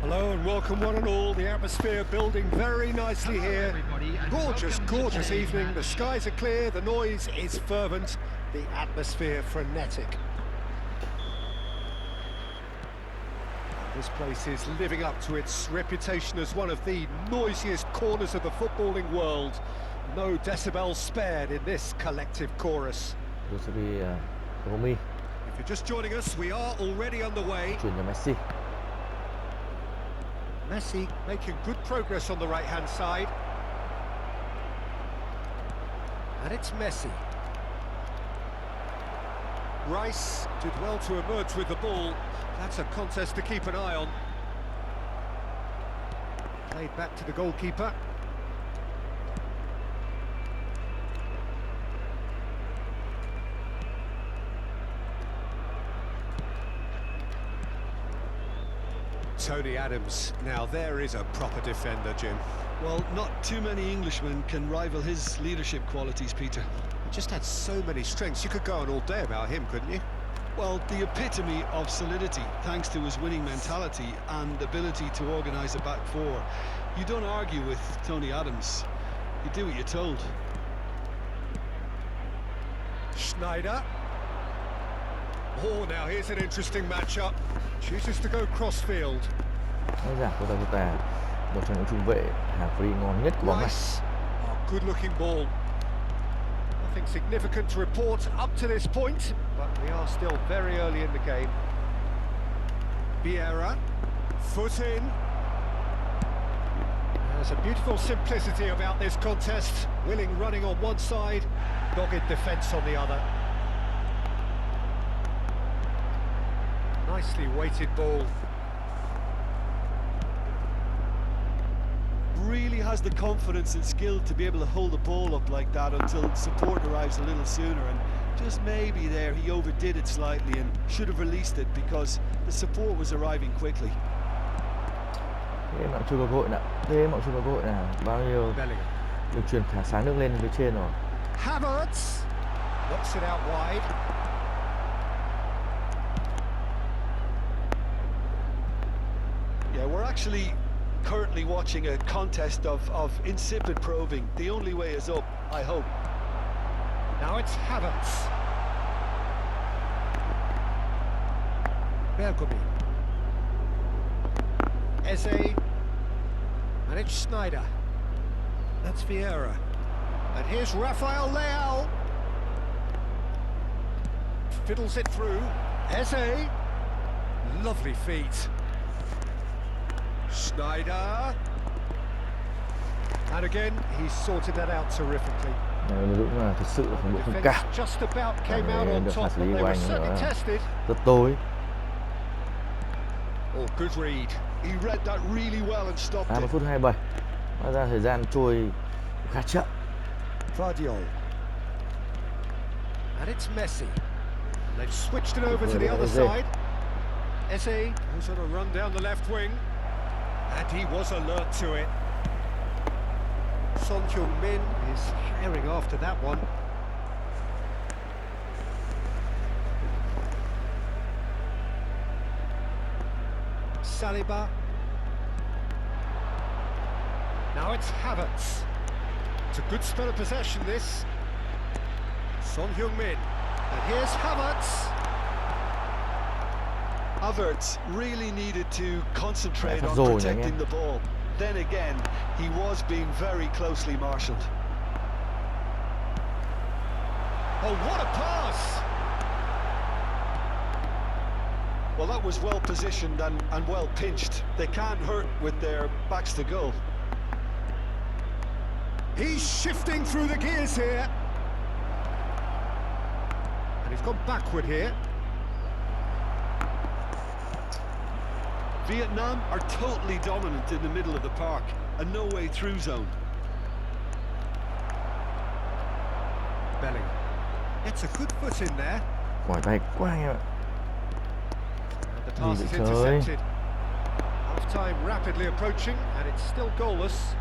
Hello and welcome one and all. The atmosphere building very nicely here. Gorgeous, gorgeous evening. The skies are clear, the noise is fervent, the atmosphere frenetic. This place is living up to its reputation as one of the noisiest corners of the footballing world. No decibels spared in this collective chorus. If you're just joining us, we are already underway. Chuyển cho Messi. Messi making good progress on the right-hand side. And it's Messi. Rice did well to emerge with the ball. That's a contest to keep an eye on. Played back to the goalkeeper. Tony Adams. Now there is a proper defender, Jim. Well, not too many Englishmen can rival his leadership qualities, Peter. He just had so many strengths. You could go on all day about him, couldn't you? Well, the epitome of solidity, thanks to his winning mentality and ability to organise a back four. You don't argue with Tony Adams. You do what you're told. Schneider. Oh, now here's an interesting matchup. Chooses to go cross-field. Rõ ràng Costa một trong những trung vệ hàng free ngon nhất của bóng này. Oh, good-looking ball. Nothing significant to report up to this point, but we are still very early in the game. Vieira, foot in. There's a beautiful simplicity about this contest. Willing running on one side, dogged defence on the other. Nicely weighted ball. Really has the confidence and skill to be able to hold the ball up like that until support arrives a little sooner, and just maybe there he overdid it slightly and should have released it because the support was arriving quickly. Thế mà chưa có cơ hội nào. Thế mà chưa có cơ hội nào. Bao nhiêu đường truyền thả sáng nước lên phía trên rồi. Havertz knocks it out wide. Yeah, we're actually currently watching a contest of insipid probing. The only way is up, I hope. Now it's Havertz. Bergkamp. Eze. And it's Schneider. That's Vieira. And here's Rafael Leao. Fiddles it through. Eze. Lovely feet. Schneider. And again, he sorted that out terrifically. Đúng là thực sự là phòng ngự không cao. Just about came out on Được top, phạt xử lý but they của were anh certainly nữa. tested. Rất tối. Oh, good read. He read that really well and stopped 20 it. phút 27. Hóa ra thời gian trôi khá chậm. Vardiol. And it's Messi. They've switched it over to the other side. Eze goes on a run down the left wing. And he was alert to it. Son Heung-min is herring after that one. Saliba. Now it's Havertz. It's a good spell of possession, this. Son Heung-min. And here's Havertz. Havertz really needed to concentrate on rồi protecting the ball. Then again, he was being very closely marshalled. Oh, what a pass! Well, that was well positioned and well pinched. They can't hurt with their backs to goal. He's shifting through the gears here. And he's gone backward here. Vietnam are totally dominant in the middle of the park, a no-way through zone. Bellingham. It's a good foot in there. Mỏi tay quá anh em ạ. And the pass is intercepted. Half-time rapidly approaching, and it's still goalless.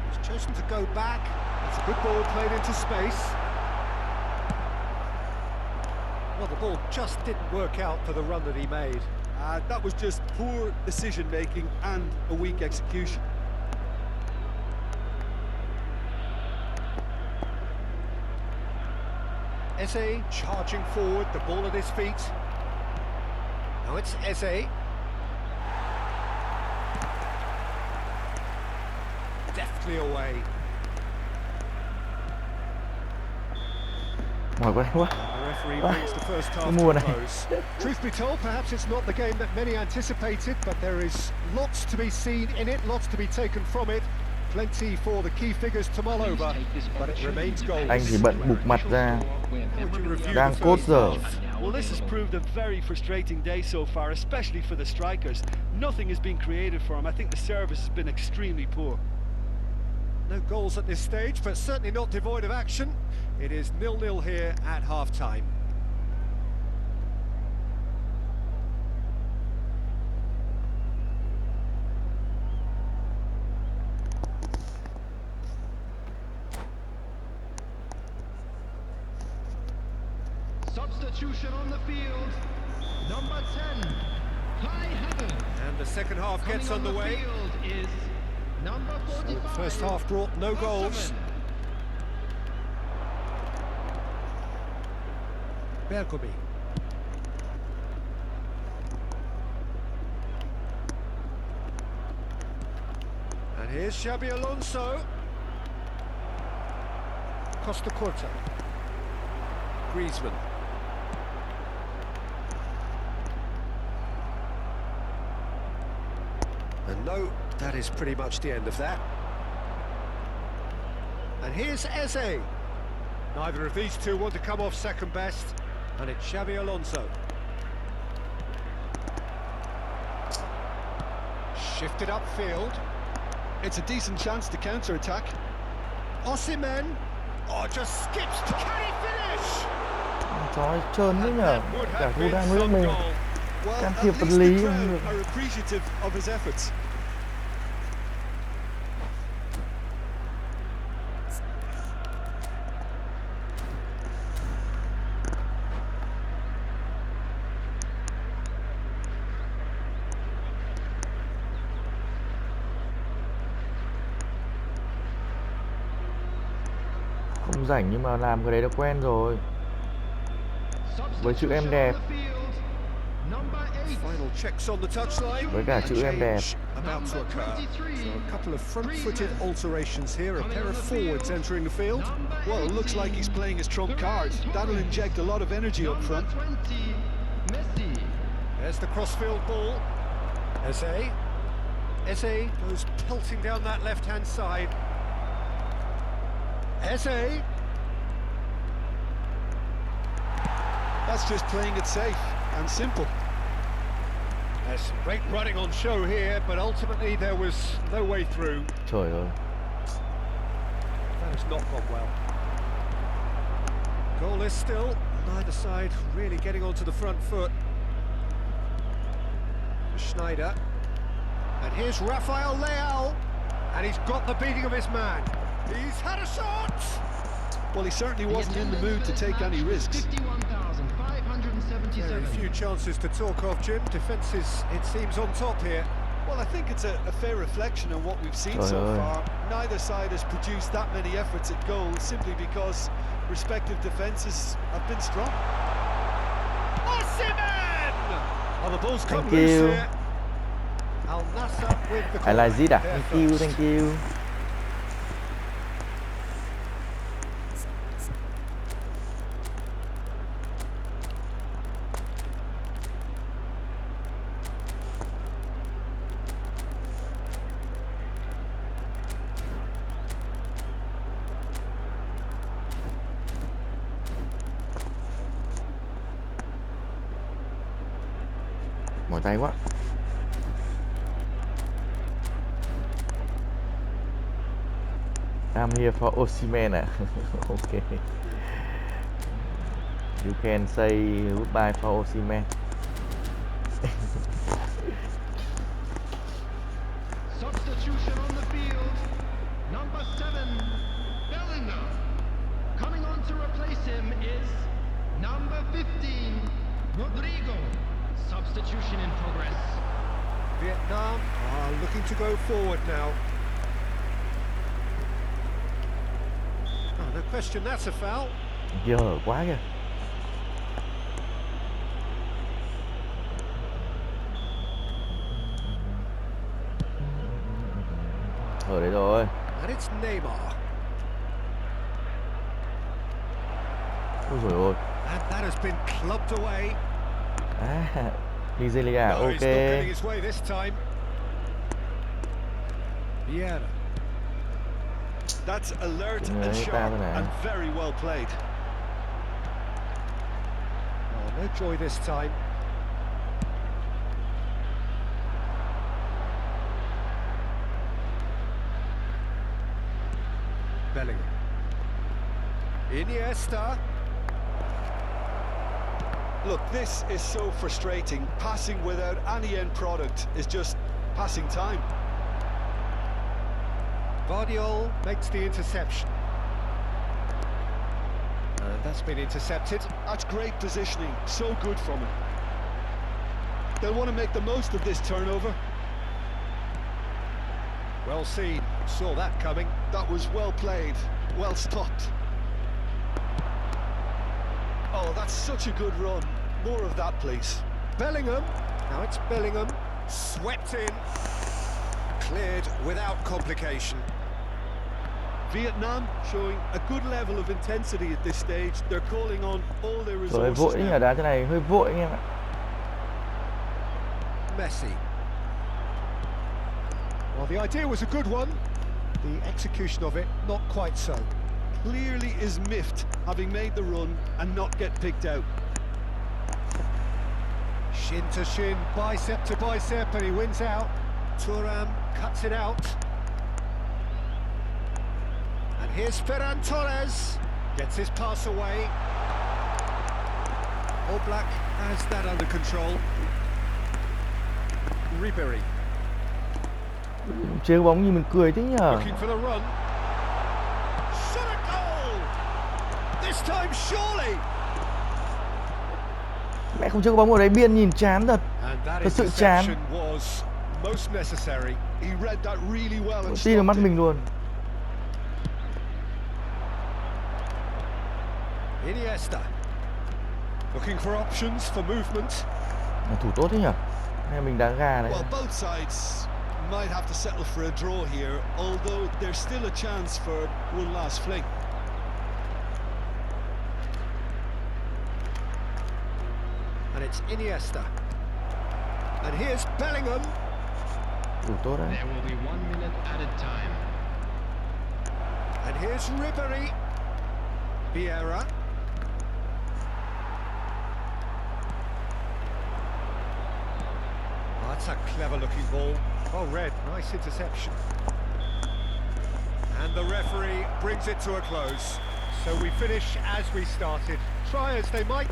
He's chosen to go back. It's a good ball played into space. Well, the ball just didn't work out for the run that he made. That was just poor decision making and a weak execution. Eze charging forward, the ball at his feet. Now it's Eze. Deftly away. Mỏi quá quá. The referee brings the first half Mua to a này. close. Truth be told, perhaps it's not the game that many anticipated, but there is lots to be seen in it, lots to be taken from it. Plenty for the key figures to mull over, but it remains goals. Anh chỉ bận bục mặt ra. How would you review Đang the cốt first giờ. half? Well, this has proved a very frustrating day so far, especially for the strikers. Nothing has been created for them. I think the service has been extremely poor. No goals at this stage, but certainly not devoid of action. It is 0-0 here at half-time. Substitution on the field. Number 10, Kai Havertz. And the second half gets Coming on the underway. field is number So 45. the first half brought no goals. Bergomi. And here's Xabi Alonso. Costa Curta. Griezmann. And no, that is pretty much the end of that. And here's Eze. Neither of these two want to come off second best, and it's Xabi Alonso. Shifted upfield. It's a decent chance to counter-attack. Osimhen. Oh, just skips. Can he finish? Chó trơn đấy nhở. That would Cả have khu been đang nước some mình. goal. Well, Can at thiệp vật least lý the không crowd được. are appreciative of his efforts. Không rảnh nhưng mà làm cái đấy đã quen rồi. Với chữ em đẹp. Final checks on the touchline. Với cả chữ em đẹp. About to occur. So a couple of front-footed alterations here. A pair of forwards entering the field. Well, it looks like he's playing his trump card. That'll inject a lot of energy up front. There's the crossfield ball. Eze. Eze goes pelting down that left-hand side. Eze. That's just playing it safe and simple. There's some great running on show here, but ultimately there was no way through. Trời ơi. That has not gone well. Goalless still, neither side really getting onto the front foot. Schneider. And here's Rafael Leao. And he's got the beating of his man. He's had a shot! Well, he certainly wasn't in the mood to take any risks. 51,577. Very few chances to talk of, Jim. Defence is, it seems, on top here. Well, I think it's a fair reflection on what we've seen so far. Neither side has produced that many efforts at goal simply because respective defences have been strong. Osimhen! Oh, the ball's come Thank loose you. here. Al Nassr with the I like corner. it. There Thank you, first. thank you. Mỏi tay quá. I'm here for Osimhen. Okay. You can say goodbye for Osimhen. Substitution on the field. Number 7, Bellingham. Coming on to replace him is number 15, Substitution in progress. Vietnam are looking to go forward now. Oh, no question, that's a foul. Dở quá kìa. Ở đấy rồi. And it's Neymar. Ôi dồi ôi. And that has been clubbed away. À, Nigeria, No, he's not ok. getting his way this time. Vieira. That's alert Chuyện and người ta sharp thôi nè. and very well played. Oh, no joy this time. Bellingham. Iniesta. Look, this is so frustrating. Passing without any end product is just passing time. Vardiol makes the interception. And that's been intercepted. That's great positioning, so good from him. They'll want to make the most of this turnover. Well seen, saw that coming. That was well played, well stopped. Oh, that's such a good run. More of that, please. Bellingham, now it's Bellingham, swept in, cleared without complication. Vietnam showing a good level of intensity at this stage. They're calling on all their Rồi resources vội nhỉ, now. đá thế này hơi vội anh em ạ. Messi. Well, the idea was a good one. The execution of it, not quite so. Clearly is miffed, having made the run and not get picked out. Shin to shin, bicep to bicep, and he wins out. Thuram cuts it out. And here's Ferran Torres. Gets his pass away. All Black has that under control. Ribery Chơi bóng nhìn mình cười thế nhở. looking for the run. Shot a goal! This time surely! Mẹ không chơi bóng ở đấy biên nhìn chán thật. And that Thật sự chán. interception was most necessary. He read that really well Không and tin vào mắt stopped it. mình luôn. Iniesta looking for options for movement. Là thủ tốt thế nhở. Hay mình đá gà đấy. Well, both sides might have to settle for a draw here, although there's still a chance for one last fling. And it's Iniesta. And here's Bellingham. Thủ tốt đấy. There will be 1 minute added time. And here's Ribery. Vieira. Oh, that's a clever looking ball. Well read, nice interception. And the referee brings it to a close. So we finish as we started. Try as they might,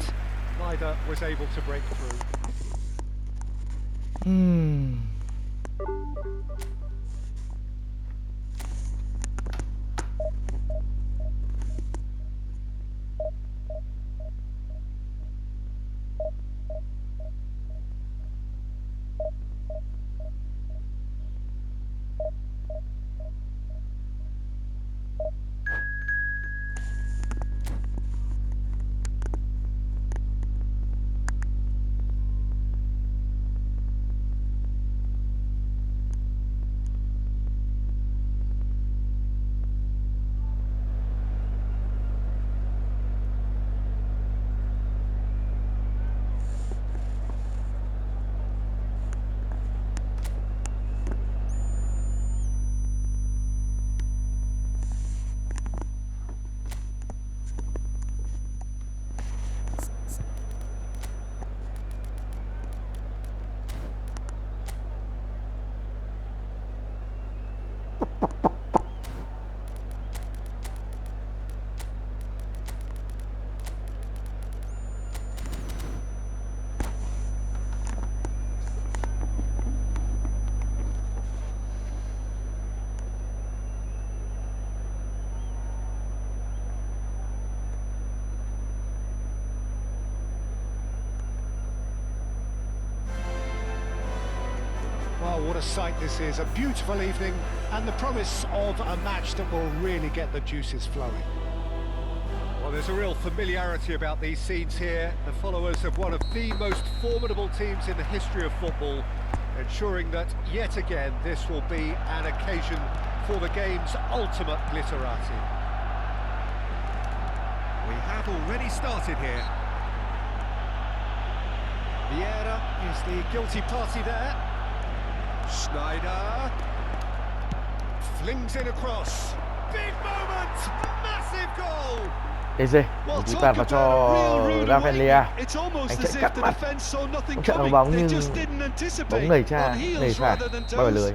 neither was able to break through. Well, what a sight this is, a beautiful evening and the promise of a match that will really get the juices flowing. Well, there's a real familiarity about these scenes here, the followers of one of the most formidable teams in the history of football, ensuring that yet again this will be an occasion for the game's ultimate glitterati. We have already started here. Vieira is the guilty party there. Schneider flings in across. Big moment! Massive goal! Eze, chúng ta vào cho Rafaelia. Anh chạy cắt mắt. Không chặn vào bóng nhưng bóng nảy phải bao lưới.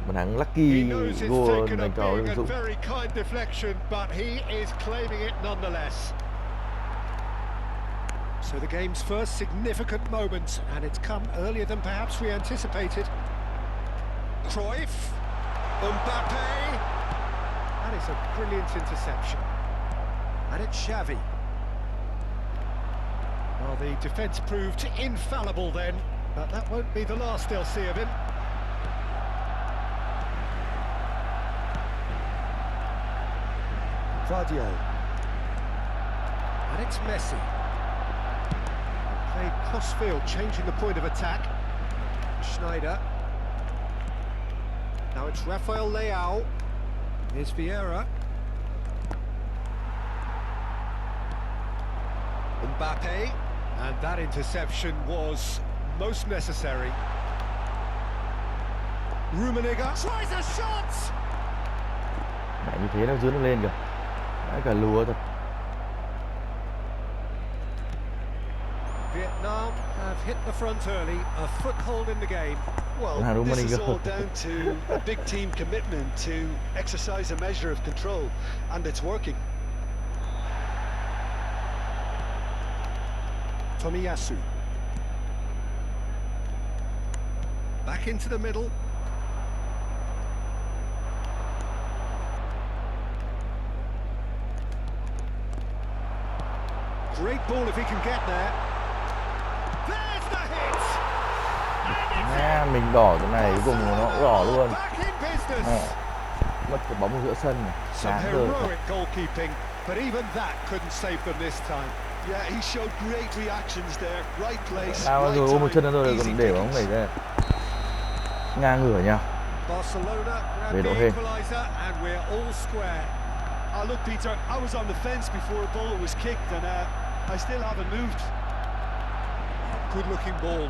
Một thắng lucky goal dành cho Đường Dũng. Very kind deflection, but he is claiming it nonetheless. So the game's first significant moment, and it's come earlier than perhaps we anticipated. Cruyff, Mbappe. That is a brilliant interception. And it's Xavi. Well, the defence proved infallible then, but that won't be the last they'll see of him. Vardiol. And it's Messi. Played cross-field, changing the point of attack. Schneider. Now it's Rafael Leao. Here's Vieira. Mbappe. And that interception was most necessary. Rummenigge tries a shot! Lại như thế nó dưới nó lên kìa. Đã cả lúa thật. Vietnam have hit the front early, a foothold in the game. Well, this is all down to a big team commitment to exercise a measure of control, and it's working. Tomiyasu. Back into the middle. Great ball if he can get there. There's the hit. Nha, mình đỏ chỗ này cuối cùng nó cũng đỏ luôn. Back in business. Mất cái bóng giữa sân này. Some heroic goalkeeping, but even that couldn't save them this time. Yeah, he showed great reactions there. Right place, Nào right rồi ôm một chân time, nó rồi easy còn để bóng pickings. này ra. Ngang ngửa nhau. Barcelona Về grab độ the hên. equaliser and we're all square. Look, Peter, I was on the fence before a ball was kicked, and I still haven't moved. Good looking ball.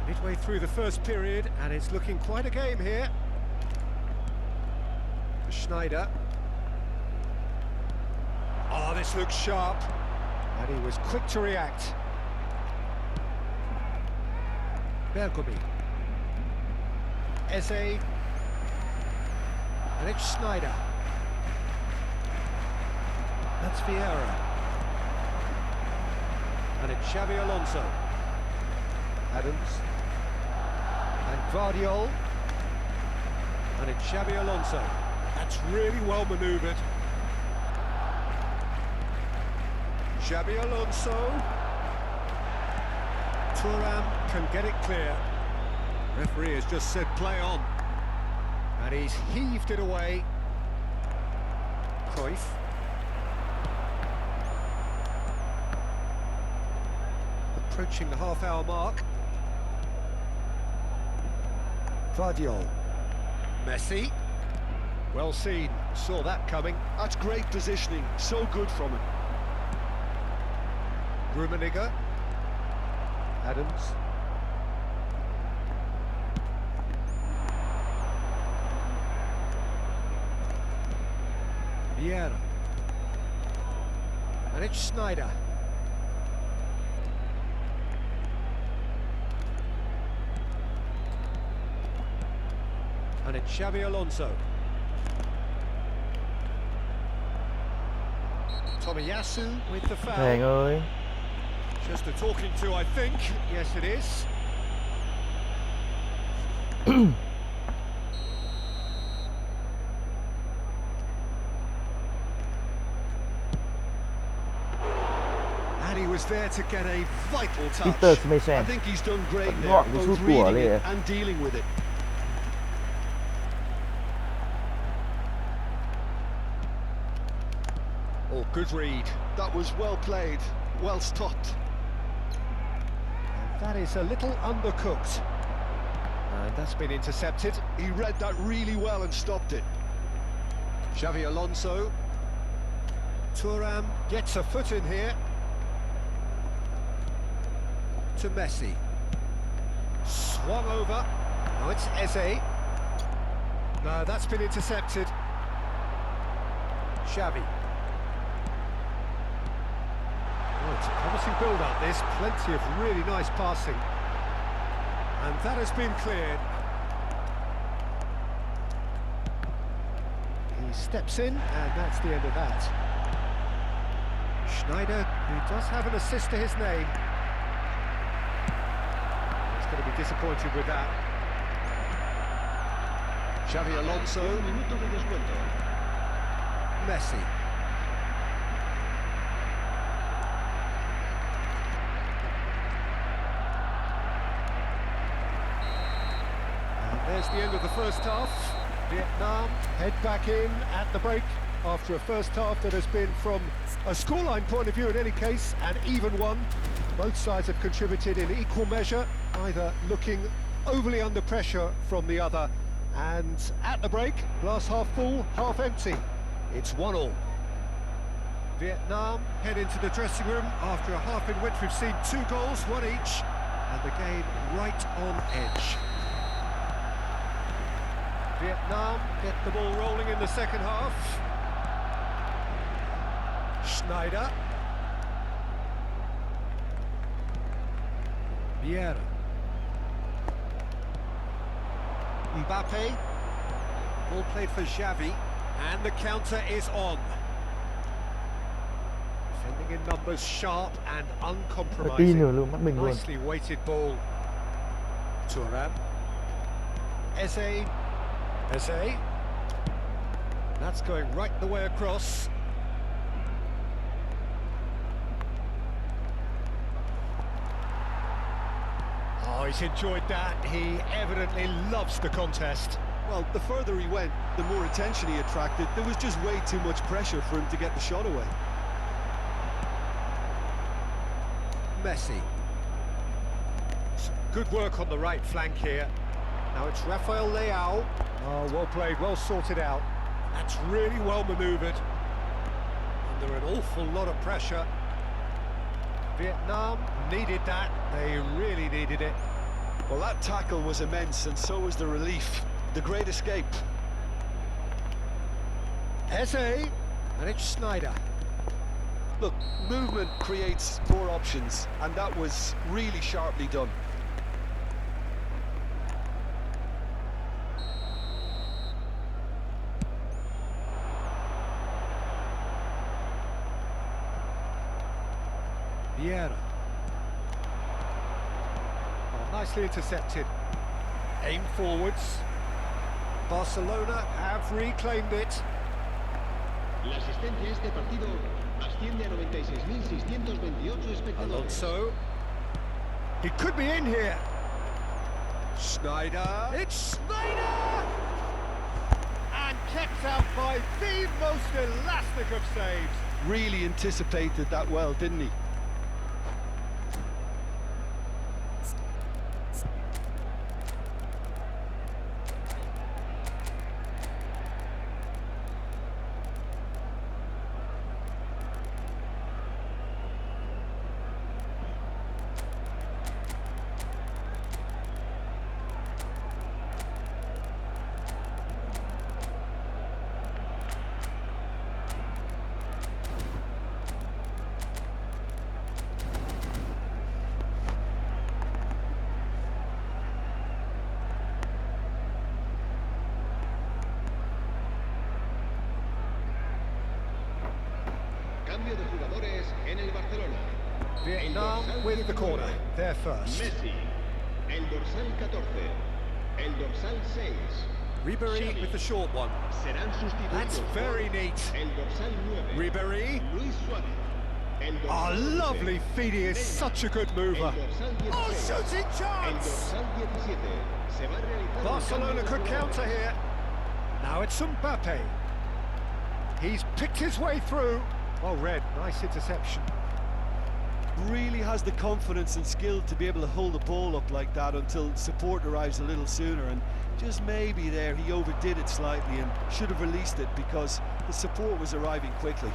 Midway through the first period, and it's looking quite a game here. Schneider. Oh, this looks sharp. And he was quick to react. Bergomi. Eze. And it's Schneider. That's Vieira. And it's Xavi Alonso. Adams. And Vardiol. And it's Xavi Alonso. That's really well manoeuvred. Xavi Alonso. Thuram can get it clear. Referee has just said play on. And he's heaved it away. Cruyff. Approaching the half-hour mark. Vardiol. Messi. Well seen. Saw that coming. That's great positioning. So good from him. Rummenigge. Adams. Vieira. And it's Schneider. And it's Xavi Alonso. Tomiyasu with the foul. Thành ơi. Just a talking to, I think. Yes, it is. And he was there to get a vital touch. Peter I Schmeichel think he's done great there, gọn cái both sút của reading Lê. it and dealing with it. Oh, good read. That was well played, well stopped. And that is a little undercooked. And that's been intercepted. He read that really well and stopped it. Xavi Alonso. Thuram gets a foot in here. To Messi. Swung over. Now it's Eze. No, that's been intercepted. Xavi. Oh, it's a promising build-up, this. Plenty of really nice passing. And that has been cleared. He steps in, and that's the end of that. Schneider, who does have an assist to his name. He's going to be disappointed with that. Xavi Alonso. Messi. And there's the end of the first half. Vietnam head back in at the break after a first half that has been, from a scoreline point of view in any case, an even one. Both sides have contributed in equal measure, either looking overly under pressure from the other. And at the break, glass half full, half empty. It's 1-1. Vietnam head into the dressing room after a half in which we've seen 2 goals, 1 each, and the game right on edge. Vietnam get the ball rolling in the second half. Schneider. Vieira. Mbappe. Ball played for Xavi, and the counter is on. Defending in numbers, sharp and tin uncompromising. rồi luôn, mắt mình luôn. Nicely weighted ball. Thuram. Eze. Eze. That's going right the way across. Oh, he's enjoyed that. He evidently loves the contest. Well, the further he went, the more attention he attracted. There was just way too much pressure for him to get the shot away. Messi. Some good work on the right flank here. Now it's Rafael Leao. Oh, well played, well sorted out. That's really well manoeuvred. Under an awful lot of pressure. Vietnam needed that. They really needed it. Well, that tackle was immense, and so was the relief. The great escape. Eze. And it's Schneider. Look, movement creates more options, and that was really sharply done. Vieira. Oh, nicely intercepted. Aim forwards. Barcelona have reclaimed it. La asistencia a este partido asciende a 96.628 espectadores. Alonso. He could be in here. Schneider. It's Schneider! And kept out by the most elastic of saves. Really anticipated that well, didn't he? Cambio de jugadores en el Barcelona. Vietnam with the corner. They're first. Messi, el dorsal 14, el dorsal 6. Ribéry with the short one. Serán sustituidos That's por very neat. el dorsal 9. Ribéry. Luis Suárez. Oh, lovely feeding is such a good mover. Oh, shooting chance! Barcelona could counter here. Now it's Mbappe. He's picked his way through. Well read, nice interception. Really has the confidence and skill to be able to hold the ball up like that until support arrives a little sooner, and just maybe there he overdid it slightly and should have released it because the support was arriving quickly.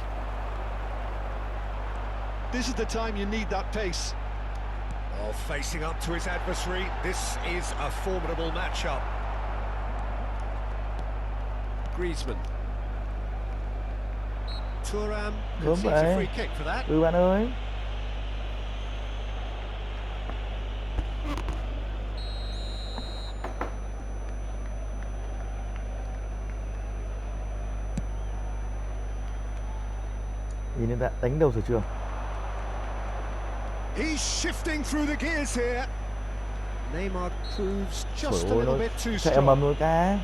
This is the time you need that pace. Well, facing up to his adversary, this is a formidable matchup. Griezmann. Thuram concedes a free kick for that. Bạn ơi. Nhìn đến đánh đầu sở trường. He's shifting through the gears here. Neymar proves just a little bit too strong. Chạy mầm rồi ca.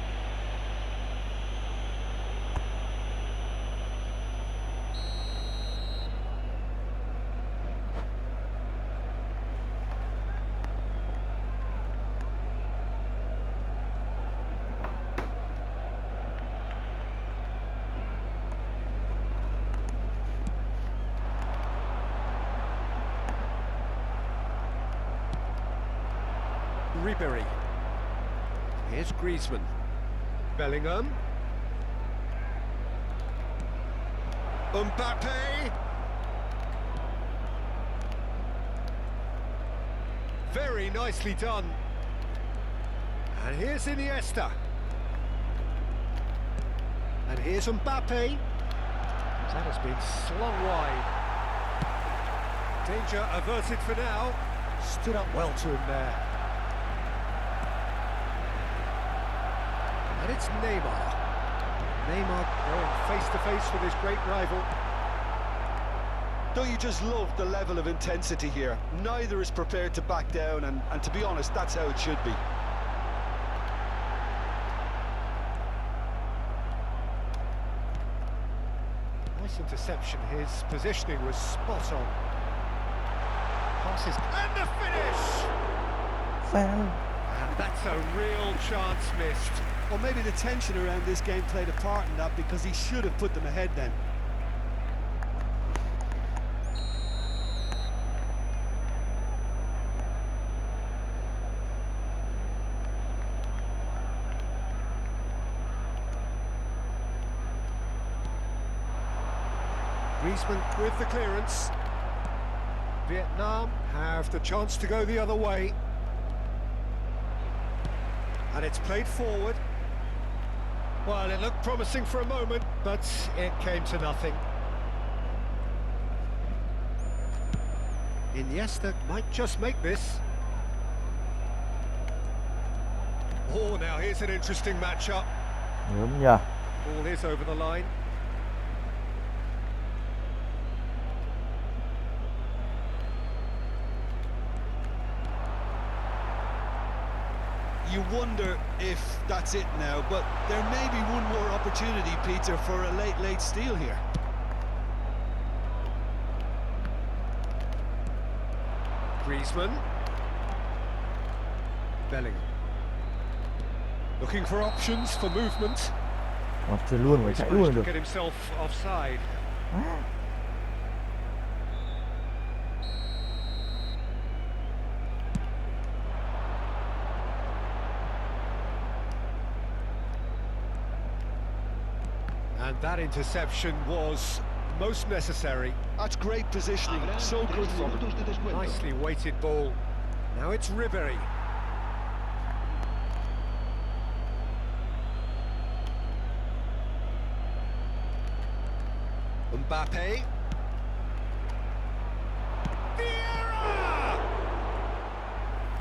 Ribery. Here's Griezmann. Bellingham. Mbappe. Very nicely done. And here's Iniesta. And here's Mbappe. That has been slung wide. Danger averted for now. Stood up well to him there. And it's Neymar. Neymar going face-to-face with his great rival. Don't you just love the level of intensity here? Neither is prepared to back down, and to be honest, that's how it should be. Nice interception. His positioning was spot on. Passes and the finish! Foul. And that's a real chance missed. Well, maybe the tension around this game played a part in that, because he should have put them ahead then. Griezmann with the clearance. Vietnam have the chance to go the other way. And it's played forward. Well, it looked promising for a moment, but it came to nothing. Iniesta might just make this. Oh, now here's an interesting matchup. Đúng nhờ. Ball is over the line. You wonder if that's it now, but there may be one more opportunity, Peter, for a late steal here. Griezmann. Bellingham. Looking for options for movement. Chuyển luôn phải chạy luôn To được. get himself offside. And that interception was most necessary. That's great positioning, so good from him. Nicely weighted ball. Now it's Ribery. Mbappe. Vieira!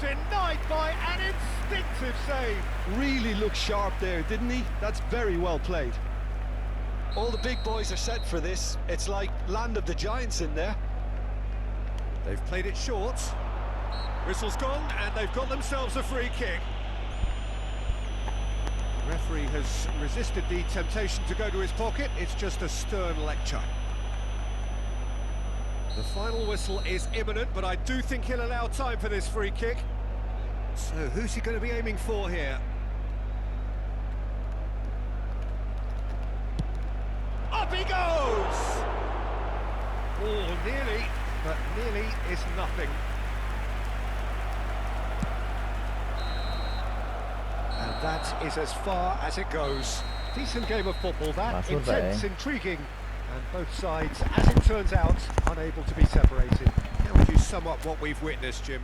Denied by an instinctive save. Really looked sharp there, didn't he? That's very well played. All the big boys are set for this. It's like Land of the Giants in there. They've played it short. Whistle's gone, and they've got themselves a free kick. The referee has resisted the temptation to go to his pocket. It's just a stern lecture. The final whistle is imminent, but I do think he'll allow time for this free kick. So who's he going to be aiming for here? Up he goes! Oh, nearly, but nearly is nothing. And that is as far as it goes. Decent game of football, that. Intense, intriguing, and both sides, as it turns out, unable to be separated. How would you sum up what we've witnessed, Jim?